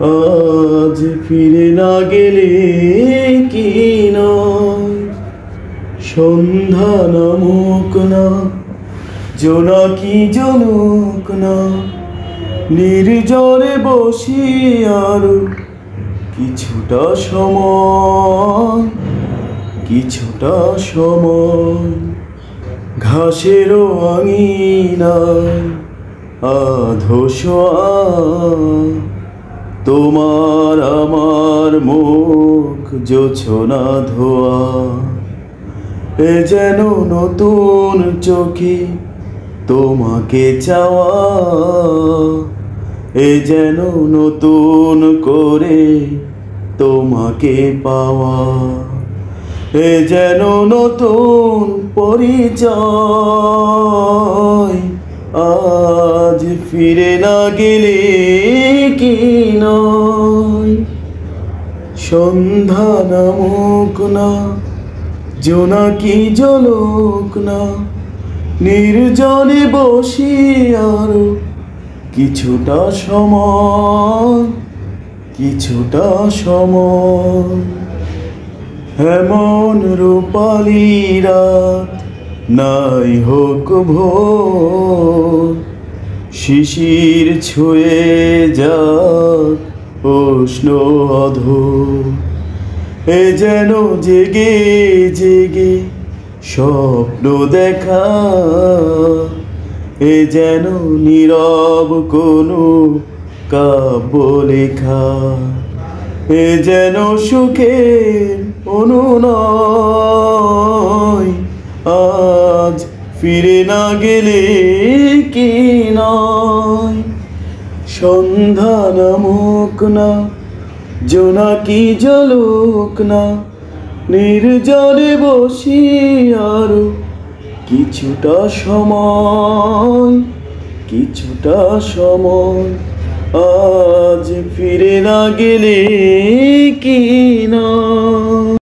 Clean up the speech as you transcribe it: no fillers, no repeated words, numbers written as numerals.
আজ ফিরে না গেলে কি নয়, সন্ধ্যা নামুক না, জোনাকি জনুক না, নির্জনে বসি আরো কিছুটা সময়, কিছুটা সময়। ঘাসেরও আঙিনায় আধো শোয়া, তোমার আমার মুখ জোছনা ধোয়া। এ যেন নতুন চোখে তোমাকে চাওয়া, এ যেন নতুন করে তোমাকে পাওয়া। এ যেন নতুন পরিচয়, আজ ফিরে না গেলে কি নয়। সন্ধ্যা নামুক না, জোনাকি জ্বলুক না, নির্জনে বসি আরো কিছুটা সময়, কিছুটা সময়। এমন রূপালি রাত নাই হোক ভোর, শিশির ছুঁয়ে যাক উষ্ণ অধর। এ যেন জেগে জেগে স্বপ্ন দেখা, এ যেন নীরব কোনো কাব্য লেখা। এ যেন সুখের অনুনয়, আজ ফিরে না গেলে কি নয়। সন্ধ্যা নামুক না, জোনাকি জ্বলুক না, নির্জনে বসি আরো কিছুটা সময়, কিছুটা সময়। আজ ফিরে না গেলে কি নয়।